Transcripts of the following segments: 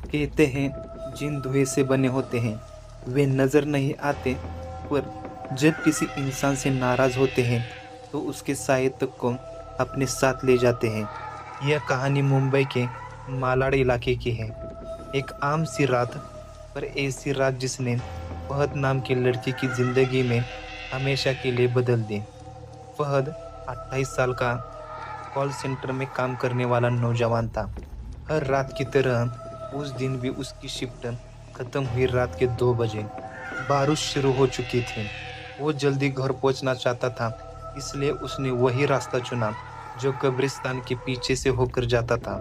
कहते हैं जिन धुएं से बने होते हैं वे नज़र नहीं आते, पर जब किसी इंसान से नाराज़ होते हैं तो उसके साए तक को अपने साथ ले जाते हैं। यह कहानी मुंबई के मालाड इलाके की है। एक आम सी रात, पर ऐसी रात जिसने फहद नाम की लड़की की ज़िंदगी में हमेशा के लिए बदल दी। फहद 28 साल का कॉल सेंटर में काम करने वाला नौजवान था। हर रात की तरह उस दिन भी उसकी शिफ्ट खत्म हुई रात के 2 बजे। बारिश शुरू हो चुकी थी। वो जल्दी घर पहुंचना चाहता था, इसलिए उसने वही रास्ता चुना जो कब्रिस्तान के पीछे से होकर जाता था।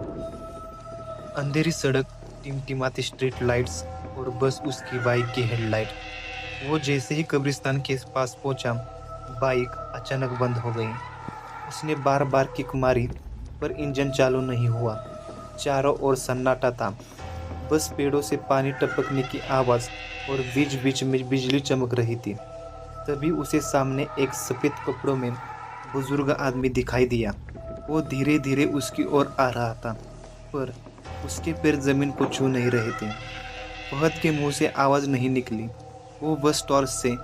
अंधेरी सड़क, टिमटिमाती स्ट्रीट लाइट्स और बस उसकी बाइक की हेडलाइट। वो जैसे ही कब्रिस्तान के पास पहुंचा, बाइक अचानक बंद हो गई। उसने बार बार किक मारी, पर इंजन चालू नहीं हुआ। चारों ओर सन्नाटा था, बस पेड़ों से पानी टपकने की आवाज़ और बीच बीच में बिजली चमक रही थी। तभी उसे सामने एक सफ़ेद कपड़ों में बुजुर्ग आदमी दिखाई दिया। वो धीरे धीरे उसकी ओर आ रहा था, पर उसके पैर जमीन को छू नहीं रहे थे। फहद के मुंह से आवाज़ नहीं निकली। वो बस टॉर्च से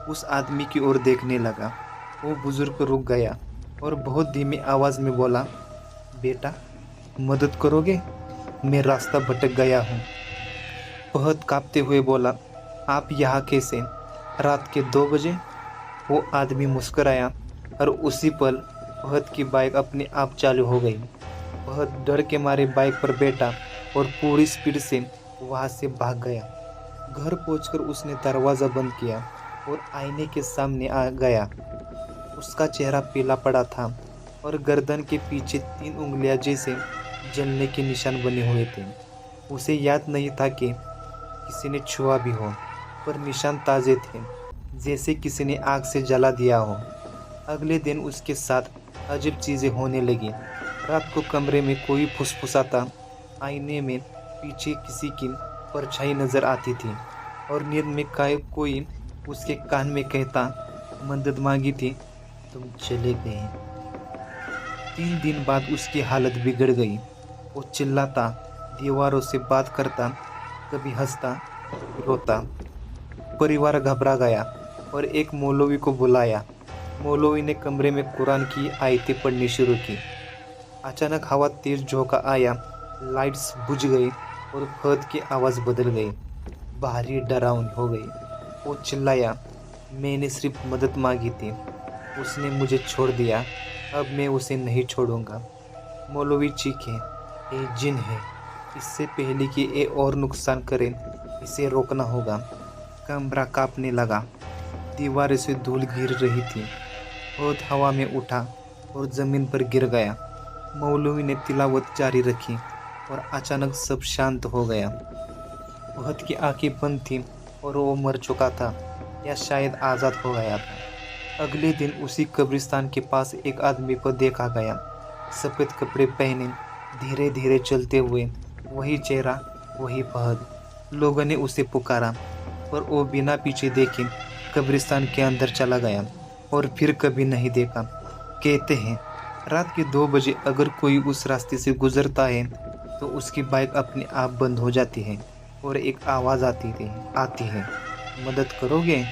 उस आदमी की ओर देखने लगा। वो बुजुर्ग रुक गया और बहुत धीमी आवाज़ में बोला, बेटा, मदद करोगे? मैं रास्ता भटक गया हूँ। फहद कांपते हुए बोला, आप यहाँ कैसे? रात के 2 बजे? वो आदमी मुस्कुराया और उसी पल फहद की बाइक अपने आप चालू हो गई। फहद डर के मारे बाइक पर बैठा और पूरी स्पीड से वहाँ से भाग गया। घर पहुंचकर उसने दरवाज़ा बंद किया और आईने के सामने आ गया। उसका चेहरा पीला पड़ा था और गर्दन के पीछे 3 उंगलियां जैसे जलने के निशान बने हुए थे। उसे याद नहीं था कि किसी ने छुआ भी हो, पर निशान ताज़े थे, जैसे किसी ने आग से जला दिया हो। अगले दिन उसके साथ अजीब चीज़ें होने लगी। रात को कमरे में कोई फुसफुसाता, आईने में पीछे किसी की परछाई नज़र आती थी और नींद में कोई उसके कान में कहता, मदद मांगी थी, तुम चले गए। 3 दिन बाद उसकी हालत बिगड़ गई। वो चिल्लाता, दीवारों से बात करता, कभी हंसता, रोता। परिवार घबरा गया और एक मौलवी को बुलाया। मौलवी ने कमरे में कुरान की आयतें पढ़नी शुरू की। अचानक हवा तेज झोंका आया, लाइट्स बुझ गई और फहद की आवाज़ बदल गई, भारी डरावनी हो गई। वो चिल्लाया, मैंने सिर्फ मदद मांगी थी, उसने मुझे छोड़ दिया, अब मैं उसे नहीं छोड़ूंगा। मौलवी चीखे, ये जिन है, इससे पहले कि ये और नुकसान करे इसे रोकना होगा। कमरा कांपने लगा, दीवार से धूल गिर रही थी। फहद हवा में उठा और ज़मीन पर गिर गया। मौलवी ने तिलावत जारी रखी और अचानक सब शांत हो गया। फहद की आंखें बंद थीं और वो मर चुका था या शायद आज़ाद हो गया था। अगले दिन उसी कब्रिस्तान के पास एक आदमी को देखा गया, सफ़ेद कपड़े पहने, धीरे धीरे चलते हुए, वही चेहरा, वही फहद। लोगों ने उसे पुकारा, पर वो बिना पीछे देखे कब्रिस्तान के अंदर चला गया और फिर कभी नहीं देखा। कहते हैं रात के 2 बजे अगर कोई उस रास्ते से गुजरता है तो उसकी बाइक अपने आप बंद हो जाती है और एक आवाज़ आती है, मदद करोगे?